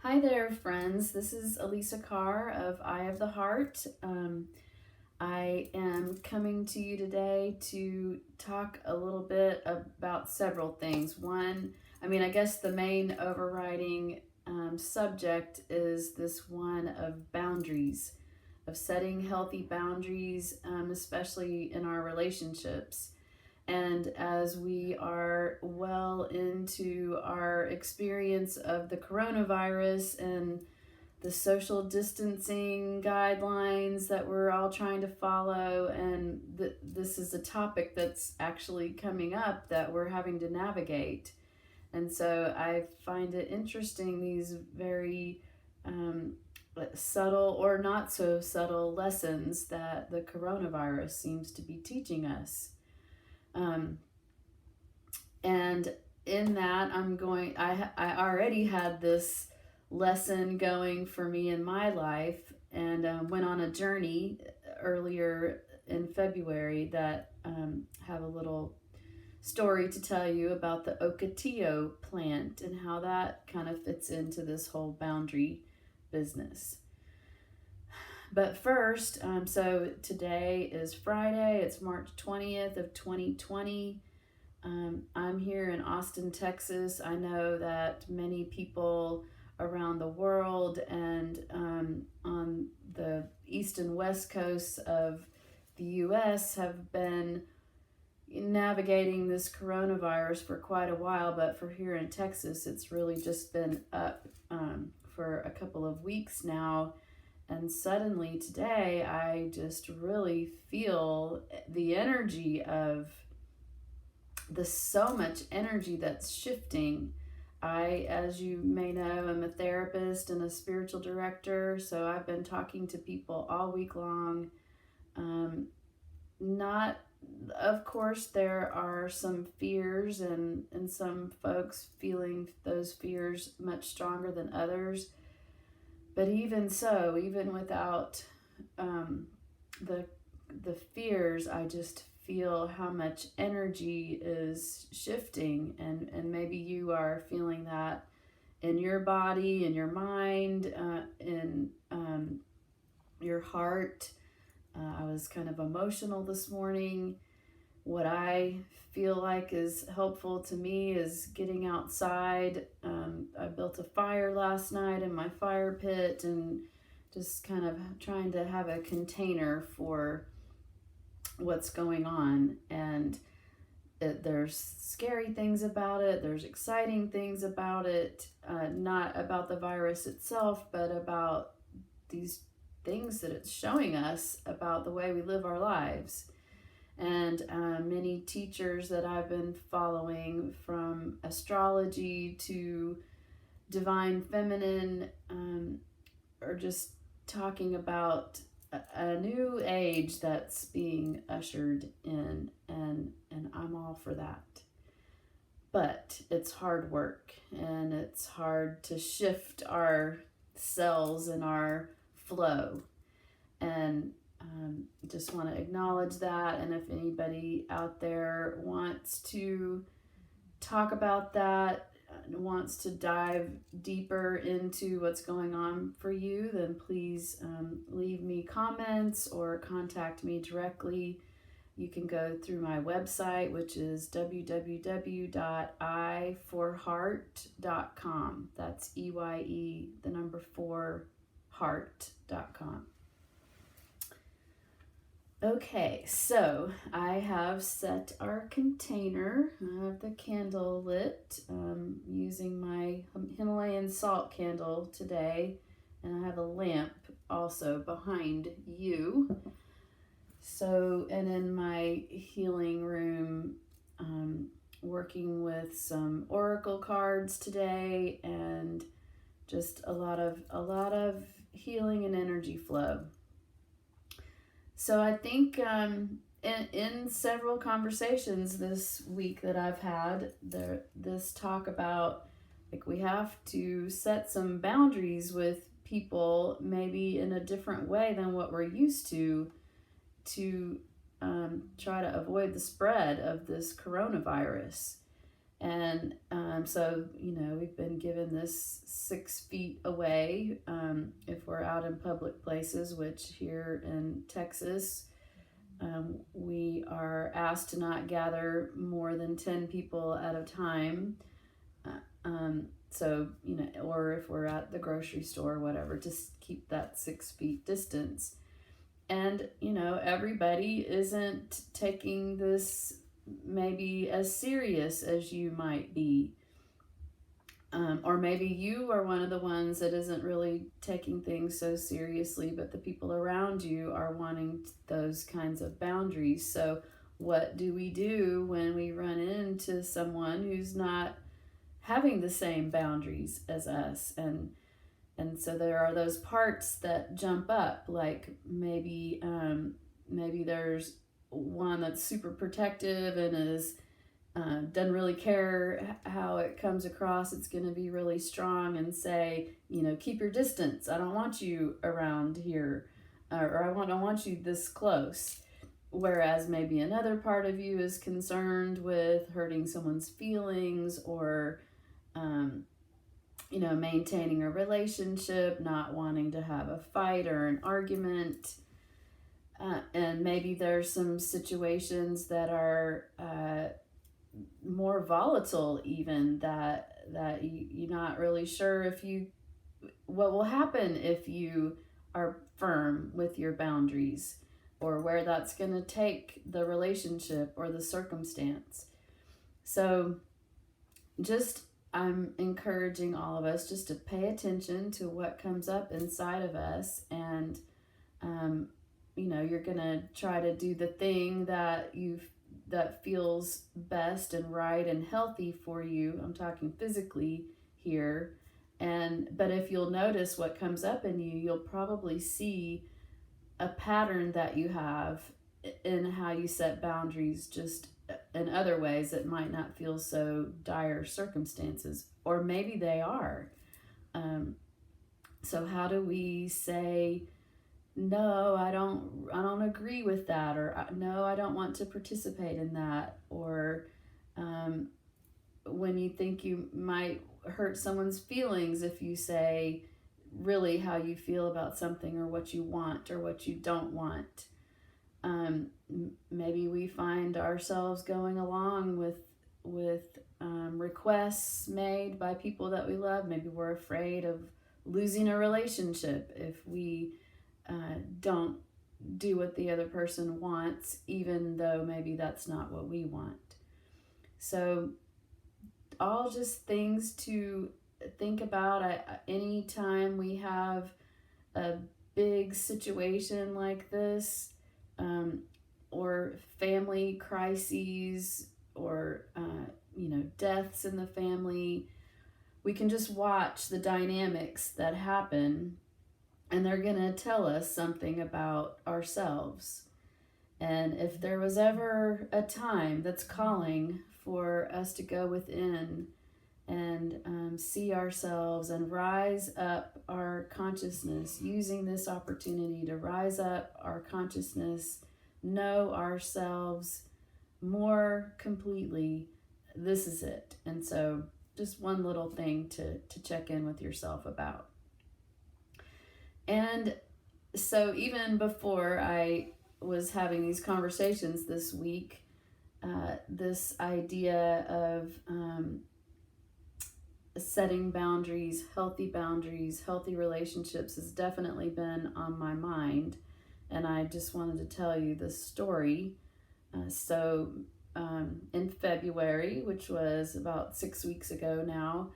Hi there, friends. This is Elisa Carr of Eye of the Heart. I am coming to you today to talk a little bit about several things. One, I guess the main overriding subject is this one of boundaries, of setting healthy boundaries, especially in our relationships. And as we are well into our experience of the coronavirus and the social distancing guidelines that we're all trying to follow, and this is a topic that's actually coming up that we're having to navigate. And so I find it interesting, these very subtle or not so subtle lessons that the coronavirus seems to be teaching us. Um, and in that, I already had this lesson going for me in my life, and went on a journey earlier in February that have a little story to tell you about the Ocotillo plant and how that kind of fits into this whole boundary business. But first, so today is Friday, it's March 20th of 2020. I'm here in Austin, Texas. I know that many people around the world and on the east and west coasts of the US have been navigating this coronavirus for quite a while, but for here in Texas, it's really just been up for a couple of weeks now. And suddenly today, I just really feel the energy of so much energy that's shifting. I, as you may know, am a therapist and a spiritual director, so I've been talking to people all week long. Not, of course, there are some fears and some folks feeling those fears much stronger than others. But even so, even without the fears, I just feel how much energy is shifting, and maybe you are feeling that in your body, in your mind, in your heart. I was kind of emotional this morning. What I feel like is helpful to me is getting outside. I built a fire last night in my fire pit and just kind of trying to have a container for what's going on. And there's scary things about it, there's exciting things about it, not about the virus itself, but about these things that it's showing us about the way we live our lives. And many teachers that I've been following, from astrology to divine feminine, are just talking about a new age that's being ushered in, and I'm all for that. But it's hard work, and it's hard to shift our cells and our flow. And just want to acknowledge that. And if anybody out there wants to talk about that, wants to dive deeper into what's going on for you, then please leave me comments or contact me directly. You can go through my website, which is www.i4heart.com. That's EYE, the number 4, heart.com. Okay, so I have set our container. I have the candle lit, using my Himalayan salt candle today, and I have a lamp also behind you. So, and in my healing room, working with some oracle cards today, and just a lot of healing and energy flow. So I think in several conversations this week that I've had, this talk about, like, we have to set some boundaries with people, maybe in a different way than what we're used to try to avoid the spread of this coronavirus. And so, we've been given this 6 feet away if we're out in public places, which here in Texas, we are asked to not gather more than 10 people at a time. So, or if we're at the grocery store or whatever, just keep that 6 feet distance. And, everybody isn't taking this maybe as serious as you might be. Or maybe you are one of the ones that isn't really taking things so seriously, but the people around you are wanting those kinds of boundaries. So what do we do when we run into someone who's not having the same boundaries as us? And so there are those parts that jump up, like maybe there's one that's super protective and is doesn't really care how it comes across. It's going to be really strong and say, keep your distance. I don't want you around here, or I don't want you this close. Whereas maybe another part of you is concerned with hurting someone's feelings, or maintaining a relationship, not wanting to have a fight or an argument. And maybe there's some situations that are more volatile, even that you're not really sure what will happen if you are firm with your boundaries, or where that's going to take the relationship or the circumstance. So I'm encouraging all of us just to pay attention to what comes up inside of us, and you're going to try to do the thing that feels best and right and healthy for you. I'm talking physically here. But if you'll notice what comes up in you, you'll probably see a pattern that you have in how you set boundaries, just in other ways that might not feel so dire circumstances, or maybe they are. So how do we say, no, I don't agree with that, or no, I don't want to participate in that, or when you think you might hurt someone's feelings if you say really how you feel about something, or what you want or what you don't want. Maybe we find ourselves going along with requests made by people that we love. Maybe we're afraid of losing a relationship if we don't do what the other person wants, even though maybe that's not what we want. So all just things to think about. Anytime we have a big situation like this, or family crises, or deaths in the family, we can just watch the dynamics that happen, and they're going to tell us something about ourselves. And if there was ever a time that's calling for us to go within and see ourselves and rise up our consciousness, using this opportunity to rise up our consciousness, know ourselves more completely, this is it. And so just one little thing to check in with yourself about. And so even before I was having these conversations this week, this idea of setting boundaries, healthy relationships has definitely been on my mind. And I just wanted to tell you this story. So in February, which was about 6 weeks ago now,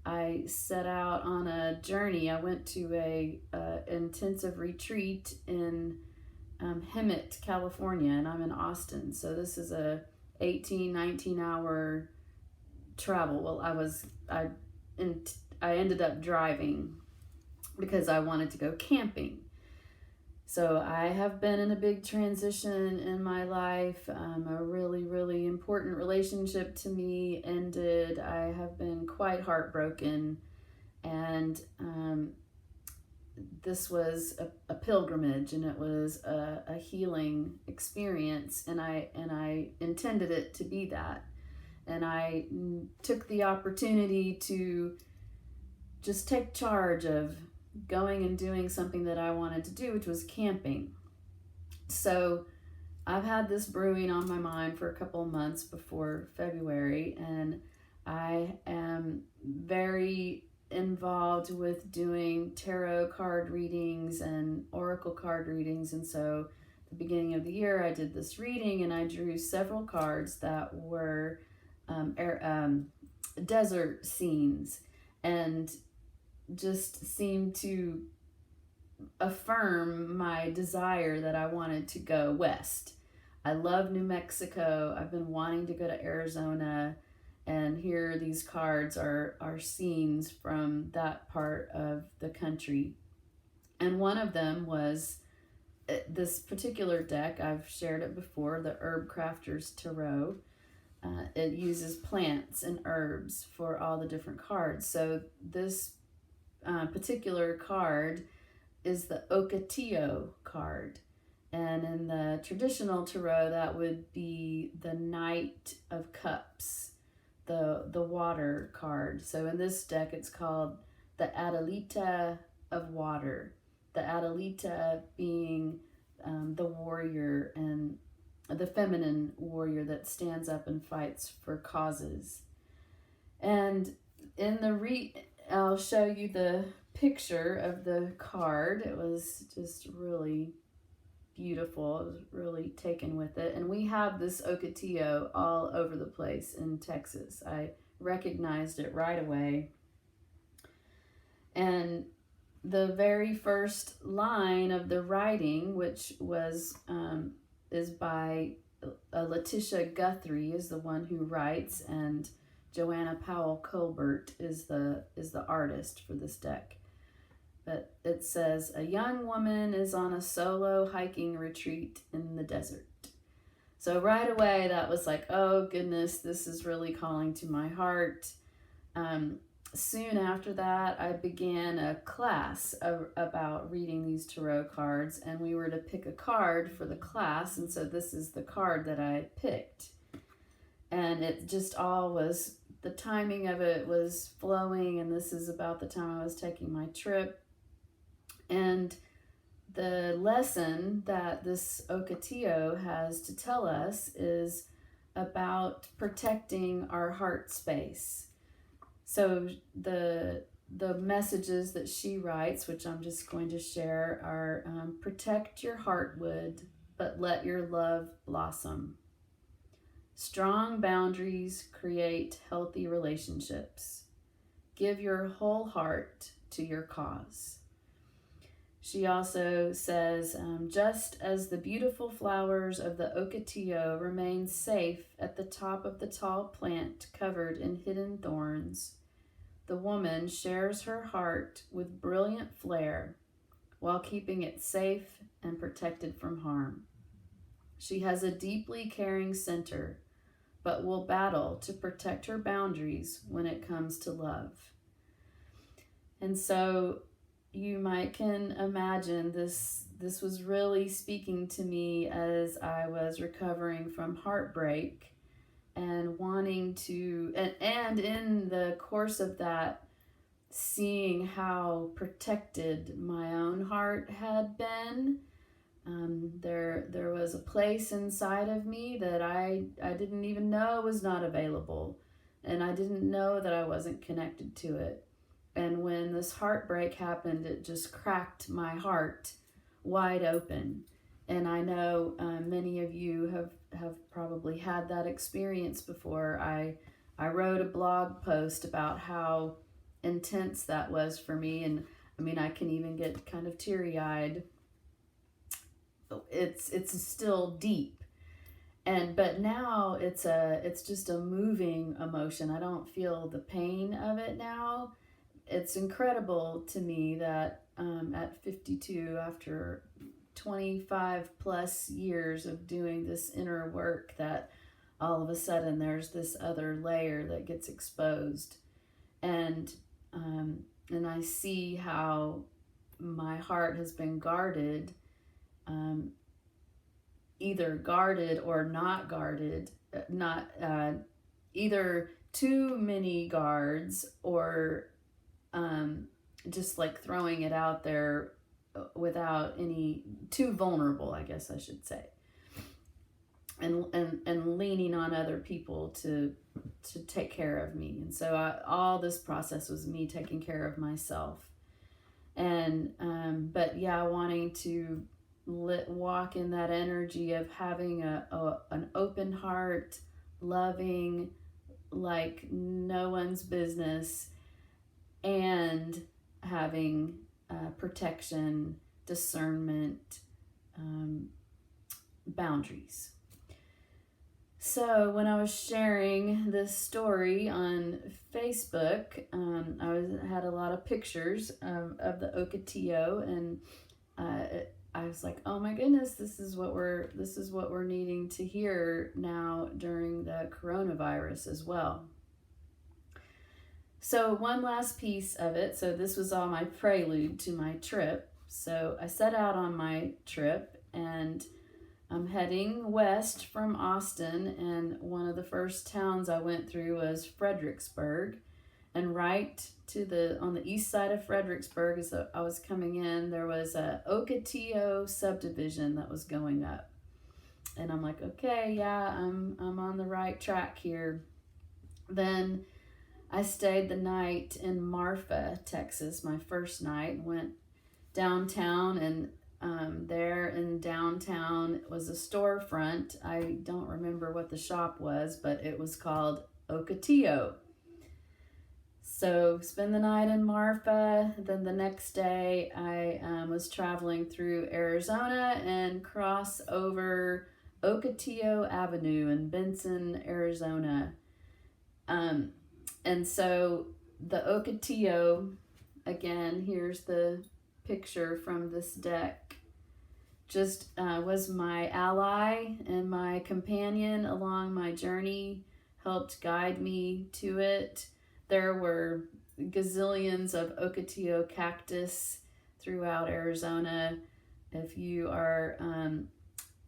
I set out on a journey. I went to a intensive retreat in Hemet, California, and I'm in Austin. So this is a 19 hour travel. Well, I ended up driving because I wanted to go camping. So I have been in a big transition in my life. A really, really important relationship to me ended. I have been quite heartbroken, and this was a pilgrimage, and it was a healing experience, and I intended it to be that. and I took the opportunity to just take charge of going and doing something that I wanted to do, which was camping. So I've had this brewing on my mind for a couple of months before February, and I am very involved with doing tarot card readings and oracle card readings. And so at the beginning of the year, I did this reading and I drew several cards that were desert scenes, and just seemed to affirm my desire that I wanted to go west. I love New Mexico. I've been wanting to go to Arizona, and here these cards are scenes from that part of the country. And one of them was this particular deck. I've shared it before, the Herbcrafter's Tarot. It uses plants and herbs for all the different cards. So this particular card is the Ocotillo card. And in the traditional tarot, that would be the Knight of Cups, the water card. So in this deck, it's called the Adelita of Water. The Adelita being the warrior, and the feminine warrior that stands up and fights for causes. And in the I'll show you the picture of the card. It was just really beautiful. I was really taken with it. And we have this Ocotillo all over the place in Texas. I recognized it right away. And the very first line of the writing, which was is by Letitia Guthrie, is the one who writes, and Joanna Powell Colbert is the artist for this deck. But it says, a young woman is on a solo hiking retreat in the desert. So right away, that was like, oh goodness, this is really calling to my heart. Soon after that, I began a class about reading these tarot cards, and we were to pick a card for the class. And so this is the card that I picked. And it just all was, the timing of it was flowing, and this is about the time I was taking my trip. And the lesson that this Ocotillo has to tell us is about protecting our heart space. So the messages that she writes, which I'm just going to share, are protect your heartwood, but let your love blossom. Strong boundaries create healthy relationships. Give your whole heart to your cause. She also says, just as the beautiful flowers of the Ocotillo remain safe at the top of the tall plant covered in hidden thorns, the woman shares her heart with brilliant flair while keeping it safe and protected from harm. She has a deeply caring center, but will battle to protect her boundaries when it comes to love. And so you can imagine this was really speaking to me as I was recovering from heartbreak and wanting to, and in the course of that, seeing how protected my own heart had been. There was a place inside of me that I didn't even know was not available, and I didn't know that I wasn't connected to it. And when this heartbreak happened, it just cracked my heart wide open. And I know many of you have probably had that experience before. I wrote a blog post about how intense that was for me, and I mean, I can even get kind of teary-eyed. It's still deep, but now it's just a moving emotion. I don't feel the pain of it now. It's incredible to me that at 52, after 25 plus years of doing this inner work, that all of a sudden there's this other layer that gets exposed, and I see how my heart has been guarded, either guarded or not guarded, not either too many guards or just like throwing it out there without any, too vulnerable, I guess I should say, and leaning on other people to take care of me. And so all this process was me taking care of myself. And but yeah, wanting to walk in that energy of having an open heart, loving like no one's business, and having protection, discernment, boundaries. So when I was sharing this story on Facebook, had a lot of pictures of the Ocotillo, and I was like, oh my goodness, this is what we're needing to hear now during the coronavirus as well. So one last piece of it. So this was all my prelude to my trip. So I set out on my trip, and I'm heading west from Austin, and one of the first towns I went through was Fredericksburg. And right on the east side of Fredericksburg, as I was coming in, there was a Ocotillo subdivision that was going up. And I'm like, okay, yeah, I'm on the right track here. Then I stayed the night in Marfa, Texas, my first night, and went downtown, and there in downtown was a storefront. I don't remember what the shop was, but it was called Ocotillo. So spend the night in Marfa. Then the next day I was traveling through Arizona and cross over Ocotillo Avenue in Benson, Arizona. And so the Ocotillo, again, here's the picture from this deck, just was my ally and my companion along my journey, helped guide me to it. There were gazillions of Ocotillo cactus throughout Arizona. If you are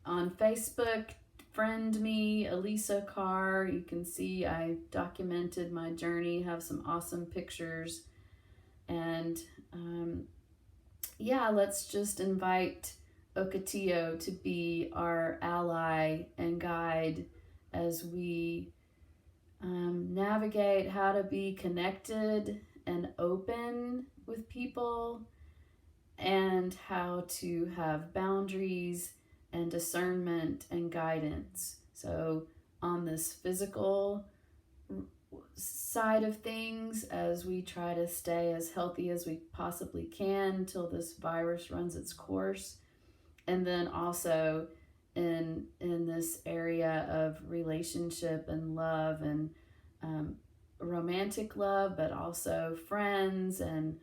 on Facebook, friend me, Elisa Carr. You can see I documented my journey, have some awesome pictures. And yeah, let's just invite Ocotillo to be our ally and guide as we navigate how to be connected and open with people, and how to have boundaries and discernment and guidance. So on this physical side of things, as we try to stay as healthy as we possibly can till this virus runs its course, and then also in this area of relationship and love, and romantic love, but also friends and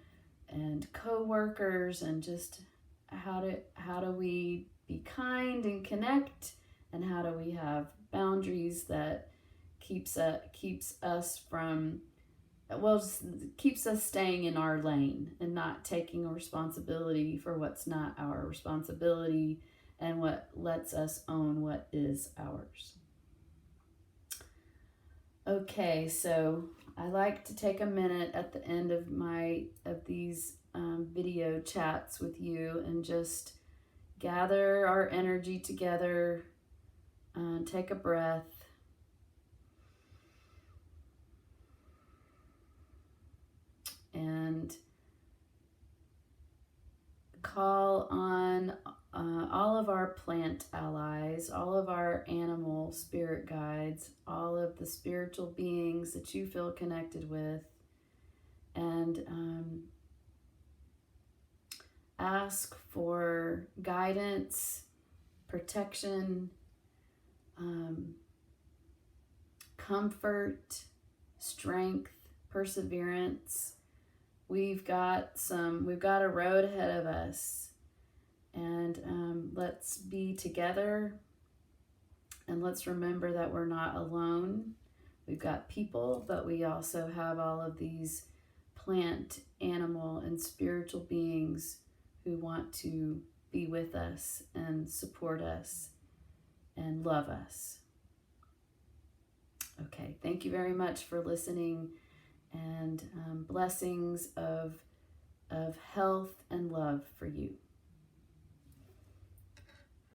co-workers, and just how do we be kind and connect, and how do we have boundaries that keeps us from, keeps us staying in our lane and not taking responsibility for what's not our responsibility, and what lets us own what is ours. Okay, so I like to take a minute at the end of these video chats with you and just gather our energy together, take a breath, and call on all of our plant allies, all of our animal spirit guides, all of the spiritual beings that you feel connected with, and ask for guidance, protection, comfort, strength, perseverance. We've got a road ahead of us, and let's be together, and let's remember that we're not alone. We've got people, but we also have all of these plant, animal, and spiritual beings who want to be with us and support us and love us. Okay, thank you very much for listening, and blessings of health and love for you.